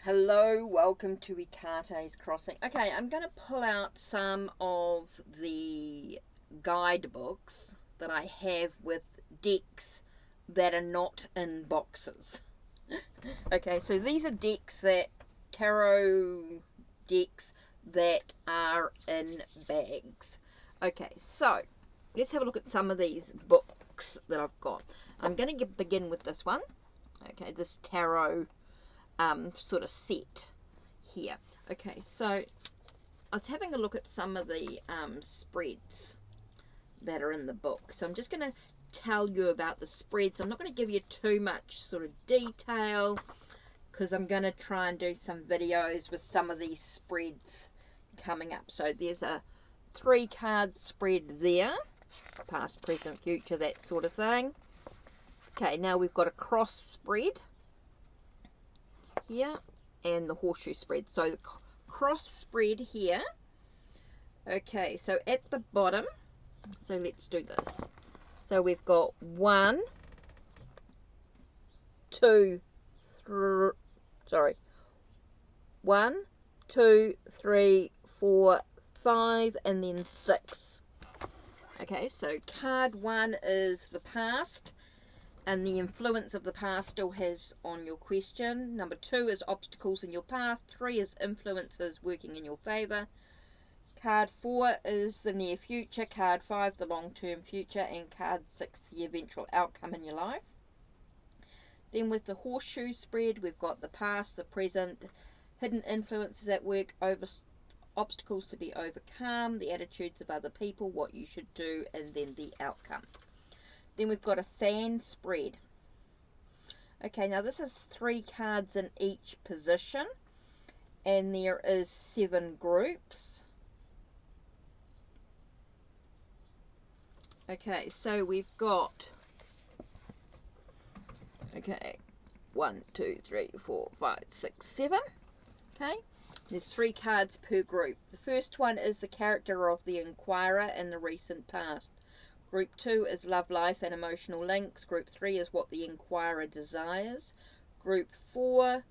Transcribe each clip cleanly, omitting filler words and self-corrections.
Hello, welcome to Ikate's Crossing. Okay, I'm going to pull out some of the guidebooks that I have with decks that are not in boxes. Okay, so these are tarot decks that are in bags. Okay, so let's have a look at some of these books that I've got. I'm going to begin with this one. Okay, this tarot sort of set here. Okay, so I was having a look at some of the spreads that are in the book. So I'm just going to tell you about the spreads. I'm not going to give you too much sort of detail because I'm going to try and do some videos with some of these spreads coming up. So there's a 3-card spread there, past, present, future, that sort of thing. Okay, now we've got a cross spread here and the horseshoe spread. So the cross spread here. Okay, so at the bottom, so let's do this. So we've got 1, 2, 3, 4, 5, and then 6. Okay, so card 1 is the past and the influence of the past still has on your question. Number 2 is obstacles in your path. 3 is influences working in your favour. Card 4 is the near future. Card 5, the long-term future. And card 6, the eventual outcome in your life. Then with the horseshoe spread, we've got the past, the present, hidden influences at work, obstacles to be overcome, the attitudes of other people, what you should do, and then the outcome. Then we've got a fan spread. Okay, now this is 3 cards in each position, and there is 7 groups. Okay, so we've got 1, 2, 3, 4, 5, 6, 7. Okay, there's 3 cards per group. The first one is the character of the inquirer in the recent past. Group 2 is love life and emotional links. Group 3 is what the inquirer desires. Group 4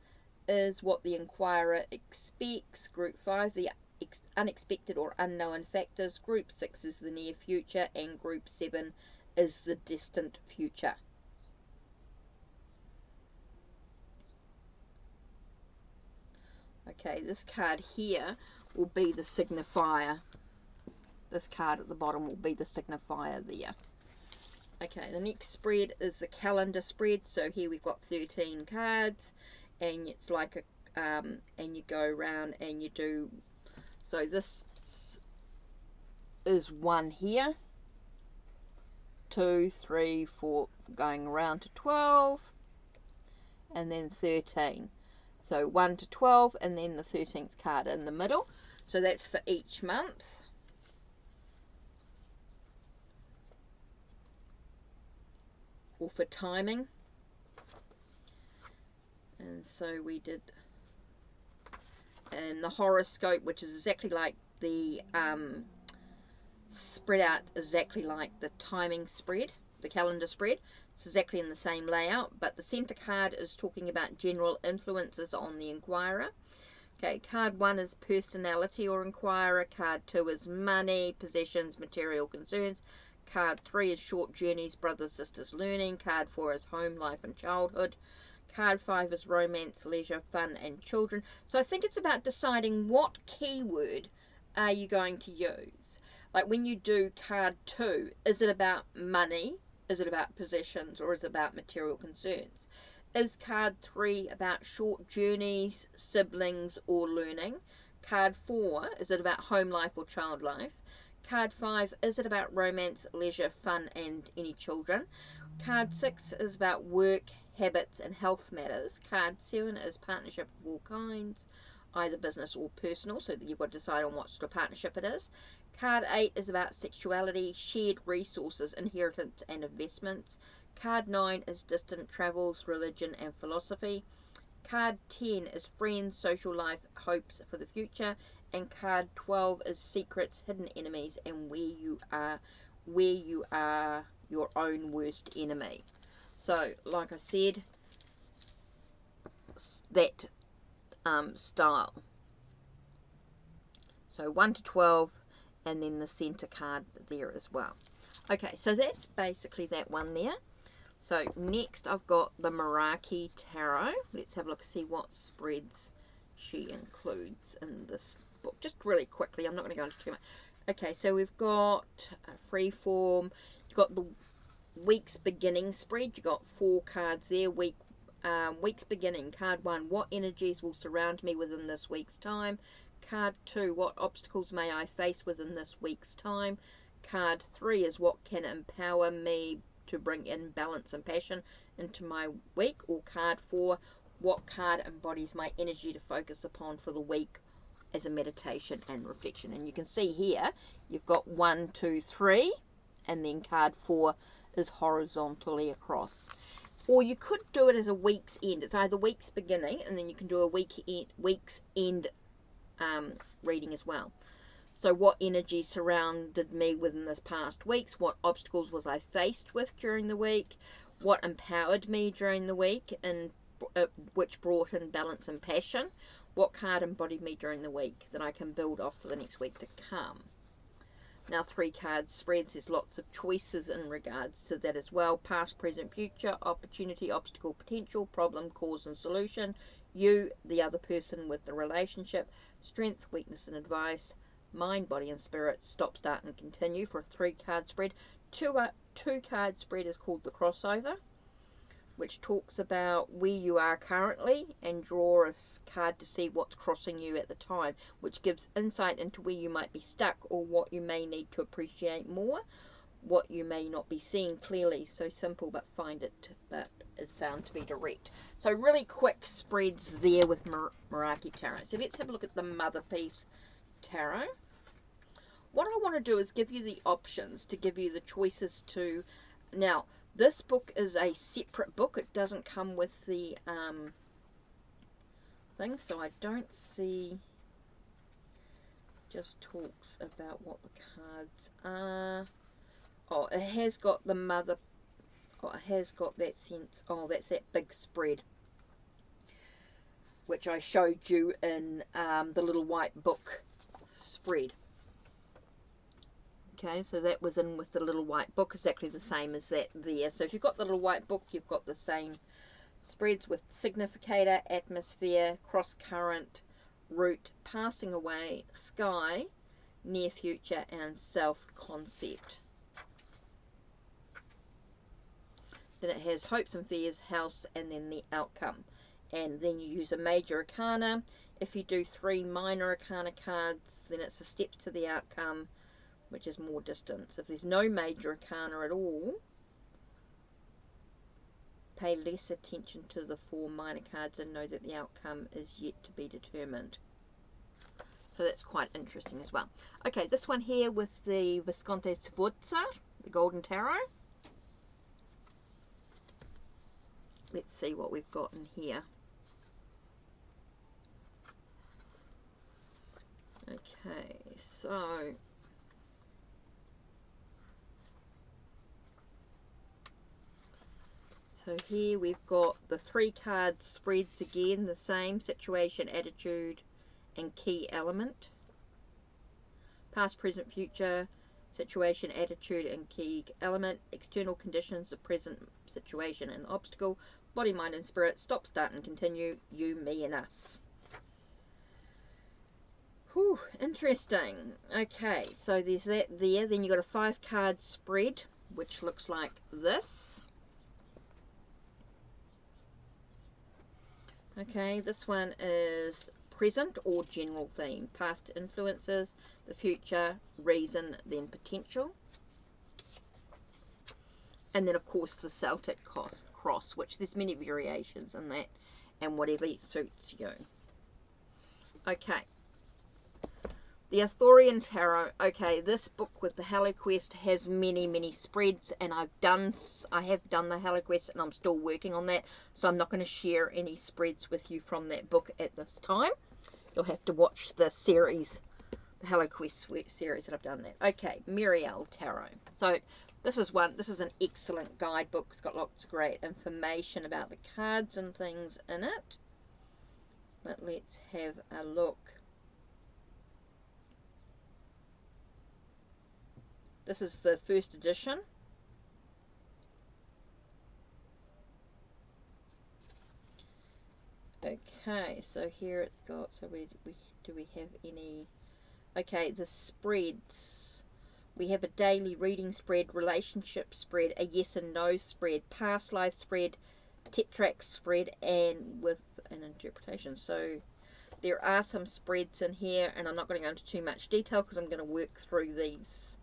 is what the inquirer expects. Group 5, the unexpected or unknown factors. Group 6 is the near future. And Group 7 is the distant future. Okay, this card here will be the signifier. This card at the bottom will be the signifier there. Okay, the next spread is the calendar spread. So here we've got 13 cards, and it's like a and you go around and you do. So this is 1 here, 2, 3, 4, going around to 12, and then 13. So 1 to 12, and then the 13th card in the middle. So that's for each month. Or for timing. And so we did, and the horoscope, which is exactly like the spread out exactly like the timing spread, the calendar spread. It's exactly in the same layout, but the center card is talking about general influences on the inquirer. Okay, card 1 is personality or inquirer. Card 2 is money, possessions, material concerns. Card 3 is short journeys, brothers, sisters, learning. Card 4 is home, life, and childhood. Card 5 is romance, leisure, fun, and children. So I think it's about deciding what keyword are you going to use. Like when you do card 2, is it about money? Is it about possessions? Or is it about material concerns? Is card 3 about short journeys, siblings, or learning? Card 4, is it about home life or child life? Card 5, is it about romance, leisure, fun, and any children? Card 6 is about work, habits, and health matters. Card 7 is partnership of all kinds, either business or personal, so that you've got to decide on what sort of partnership it is. Card 8 is about sexuality, shared resources, inheritance, and investments. Card 9 is distant travels, religion, and philosophy. Card 10 is friends, social life, hopes for the future. And card 12 is secrets, hidden enemies, and where you are your own worst enemy. So, like I said, that style. So 1 to 12, and then the center card there as well. Okay, so that's basically that one there. So next I've got the Reiki Tarot. Let's have a look, see what spreads she includes in this book. Just really quickly, I'm not going to go into too much. Okay, so we've got freeform. You've got the week's beginning spread. You've got 4 cards there. Week's beginning. Card 1, what energies will surround me within this week's time? Card 2, what obstacles may I face within this week's time? Card 3 is what can empower me to bring in balance and passion into my week. Or card 4, what card embodies my energy to focus upon for the week as a meditation and reflection. And you can see here you've got 1, 2, 3, and then card 4 is horizontally across. Or you could do it as a week's end. It's either week's beginning, and then you can do a week's end reading as well. So what energy surrounded me within this past weeks? What obstacles was I faced with during the week? What empowered me during the week, and which brought in balance and passion? What card embodied me during the week that I can build off for the next week to come? Now 3 card spreads, there's lots of choices in regards to that as well. Past, present, future, opportunity, obstacle, potential, problem, cause and solution. You, the other person with the relationship, strength, weakness and advice, mind, body and spirit, stop, start and continue for a 3 card spread. 2 card spread is called the crossover, which talks about where you are currently, and draw a card to see what's crossing you at the time, which gives insight into where you might be stuck or what you may need to appreciate more, what you may not be seeing clearly. So simple, but is found to be direct. So really quick spreads there with Reiki Tarot. So let's have a look at the Mother Piece Tarot. What I want to do is give you the options, to give you the choices to. Now, this book is a separate book. It doesn't come with the thing, so I don't see. Just talks about what the cards are. Oh, it has got the mother. Oh, it has got that sense. Oh, that's that big spread, which I showed you in the little white book spread. Okay, so that was in with the little white book, exactly the same as that there. So if you've got the little white book, you've got the same spreads with significator, atmosphere, cross current, root, passing away, sky, near future, and self concept. Then it has hopes and fears, house, and then the outcome. And then you use a major arcana. If you do 3 minor arcana cards, then it's a step to the outcome, which is more distance. If there's no major arcana at all, pay less attention to the 4 minor cards and know that the outcome is yet to be determined. So that's quite interesting as well. Okay, this one here with the Visconti Sforza, the Golden Tarot. Let's see what we've got in here. Okay, so here we've got the 3 card spreads again, the same: situation, attitude, and key element. Past, present, future, situation, attitude, and key element. External conditions, the present situation and obstacle. Body, mind, and spirit. Stop, start, and continue. You, me, and us. Whew, interesting. Okay, so there's that there. Then you've got a 5 card spread, which looks like this. Okay, this one is present or general theme. Past influences, the future, reason, then potential. And then, of course, the Celtic cross, which there's many variations in that, and whatever suits you. Okay. The Arthurian Tarot. Okay, this book with the HelloQuest has many, many spreads, and I have done the HelloQuest, and I'm still working on that, so I'm not going to share any spreads with you from that book at this time. You'll have to watch the series, the HelloQuest series that I've done that. Okay, Muriel Tarot. So this is an excellent guidebook. It's got lots of great information about the cards and things in it. But let's have a look. This is the first edition. Okay, so here it's got, so do we have any, okay, the spreads. We have a daily reading spread, relationship spread, a yes and no spread, past life spread, tetrax spread, and with an interpretation. So there are some spreads in here, and I'm not going to go into too much detail because I'm going to work through these.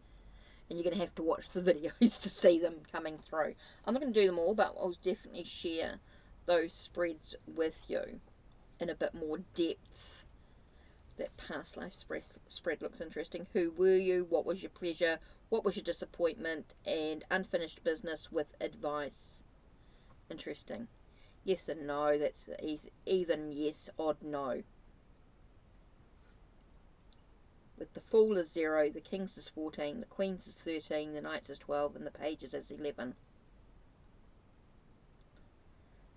And you're going to have to watch the videos to see them coming through. I'm not going to do them all, but I'll definitely share those spreads with you in a bit more depth. That past life spread looks interesting. Who were you? What was your pleasure? What was your disappointment? And unfinished business with advice. Interesting. Yes and no. That's easy. Even yes, odd no. With the Fool is 0, the Kings is 14, the Queens is 13, the Knights is 12, and the Pages is 11.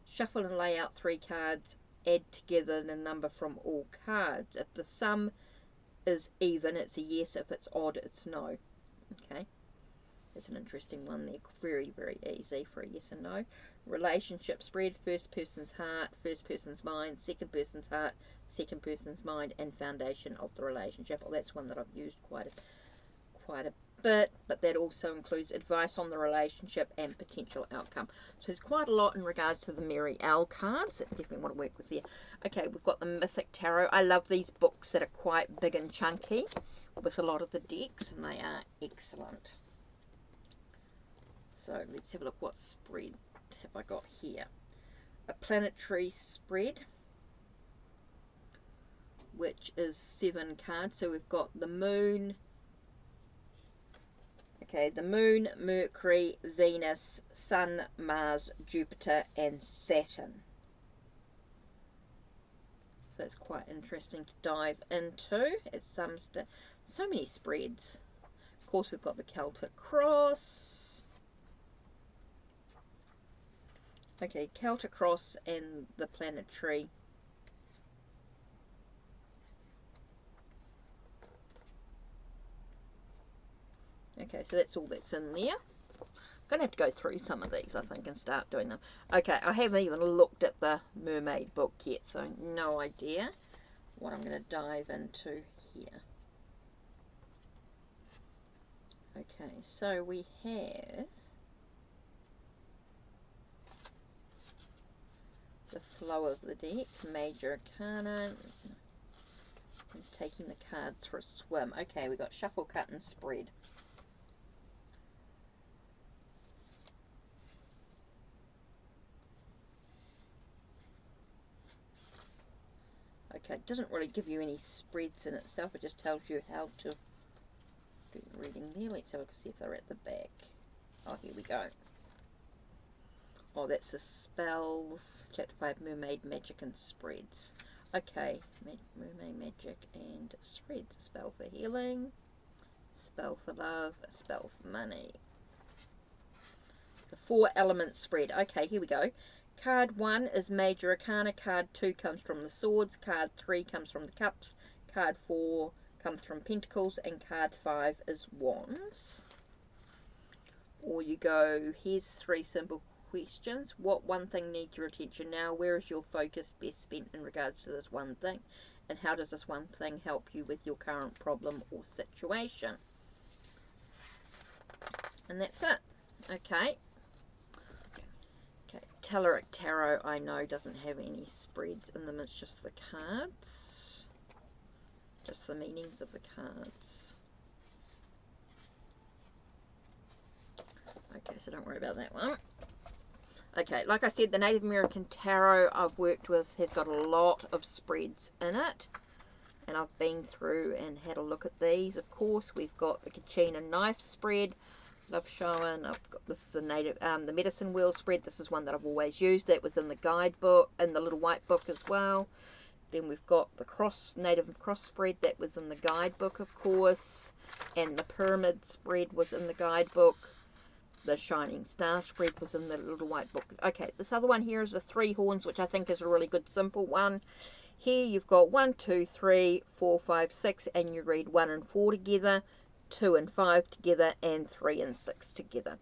Shuffle and lay out 3 cards. Add together the number from all cards. If the sum is even, it's a yes. If it's odd, it's no. Okay. That's an interesting one there. Very, very easy for a yes and no. Relationship spread. First person's heart, first person's mind, second person's heart, second person's mind, and foundation of the relationship. Well, that's one that I've used quite a bit, but that also includes advice on the relationship and potential outcome. So there's quite a lot in regards to the Mary L cards. I definitely want to work with there. Okay, we've got the Mythic Tarot. I love these books that are quite big and chunky with a lot of the decks, and they are excellent. So let's have a look. What spread have I got here? A planetary spread, which is 7 cards. So we've got the Moon. Okay, the Moon, Mercury, Venus, Sun, Mars, Jupiter, and Saturn. So that's quite interesting to dive into. It's so many spreads. Of course, we've got the Celtic Cross. Okay, Celtic Cross and the planetary. Okay, so that's all that's in there. I'm going to have to go through some of these, I think, and start doing them. Okay, I haven't even looked at the mermaid book yet, so no idea what I'm going to dive into here. Okay, so we have the flow of the deck, Major Arcana, and taking the cards for a swim. Okay, we got Shuffle, Cut, and Spread. Okay, it doesn't really give you any spreads in itself, it just tells you how to do the reading there. Let's have a look and see if they're at the back. Oh, here we go. Oh, that's the spells, chapter 5, Mermaid, Magic and Spreads. Okay, Mermaid, Magic and Spreads. A spell for healing, spell for love, a spell for money. The 4 element spread. Okay, here we go. Card 1 is Major Arcana, card 2 comes from the Swords, card 3 comes from the Cups, card 4 comes from Pentacles, and card 5 is Wands. Or you go, here's 3 simple questions. What one thing needs your attention now? Where is your focus best spent in regards to this one thing? And how does this one thing help you with your current problem or situation? And that's it. Okay. Telleric Tarot, I know, doesn't have any spreads in them. It's just the cards. Just the meanings of the cards. Okay, so don't worry about that one. Okay, like I said, the Native American Tarot I've worked with has got a lot of spreads in it. And I've been through and had a look at these. Of course, we've got the Kachina Knife spread. Love showing. I've got, this is a native, the medicine wheel spread. This is one that I've always used. That was in the guidebook, in the little white book as well. Then we've got the native cross spread. That was in the guidebook, of course. And the pyramid spread was in the guidebook. The shining star spread was in the little white book. Okay, this other one here is the 3 horns, which I think is a really good simple one. Here you've got 1, 2, 3, 4, 5, 6, and you read 1 and 4 together, 2 and 5 together, and 3 and 6 together.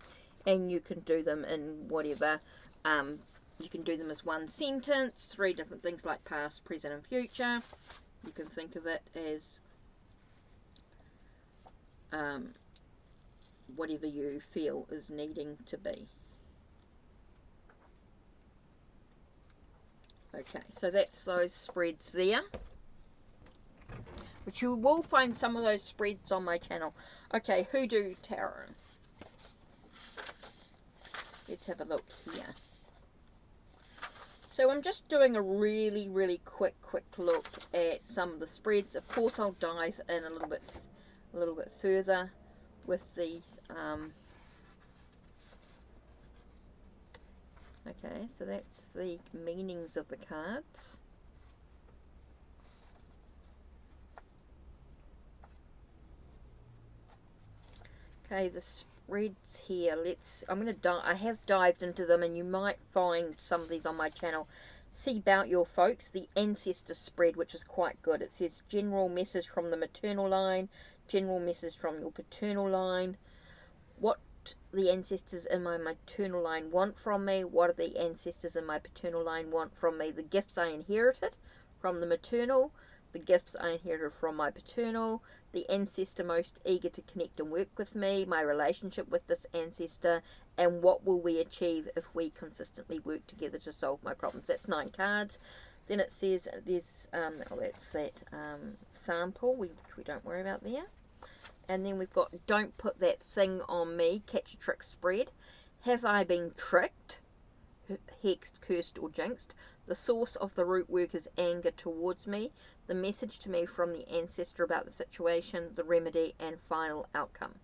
And you can do them in whatever, you can do them as one sentence, 3 different things like past, present, and future. You can think of it as whatever you feel is needing to be. Okay, so that's those spreads there, which you will find some of those spreads on my channel. Okay, Hoodoo Tarot. Let's have a look here. So I'm just doing a really quick look at some of the spreads. Of course, I'll dive in a little bit further with these. Okay, so that's the meanings of the cards. Okay, the spreads here. I have dived into them, and you might find some of these on my channel. See about your folks, the ancestor spread, which is quite good. It says general message from the maternal line, general message from your paternal line. What the ancestors in my maternal line want from me, what do the ancestors in my paternal line want from me, the gifts I inherited from the maternal, the gifts I inherited from my paternal, the ancestor most eager to connect and work with me, my relationship with this ancestor, and what will we achieve if we consistently work together to solve my problems. That's 9 cards. Then it says there's that's that sample, which we don't worry about there. And then we've got don't put that thing on me, catch a trick spread. Have I been tricked, hexed, cursed, or jinxed? The source of the root work is anger towards me. The message to me from the ancestor about the situation, the remedy, and final outcome.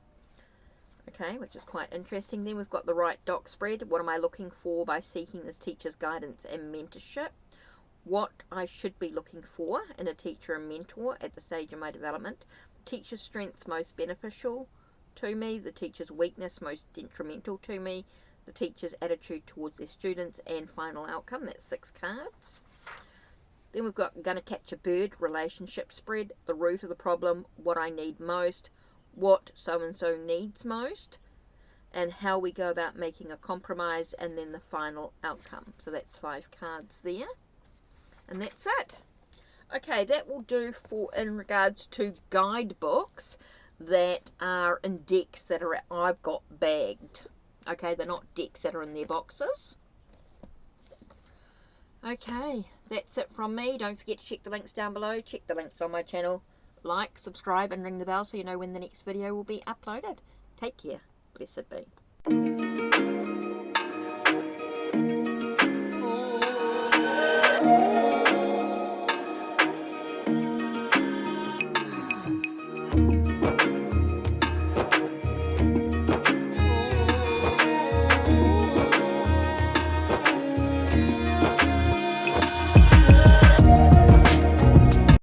Okay, which is quite interesting. Then we've got the right doc spread. What am I looking for by seeking this teacher's guidance and mentorship? What I should be looking for in a teacher and mentor at the stage of my development. The teacher's strengths most beneficial to me, the teacher's weakness most detrimental to me, the teacher's attitude towards their students, and final outcome. That's 6 cards. Then we've got gonna catch a bird, relationship spread, the root of the problem, what I need most, what so-and-so needs most, and how we go about making a compromise, and then the final outcome. So that's 5 cards there. And that's it. Okay, that will do for in regards to guidebooks that are in decks that are I've got bagged. Okay, they're not decks that are in their boxes. Okay, that's it from me. Don't forget to check the links down below. Check the links on my channel. Like, subscribe, and ring the bell so you know when the next video will be uploaded. Take care. Blessed be.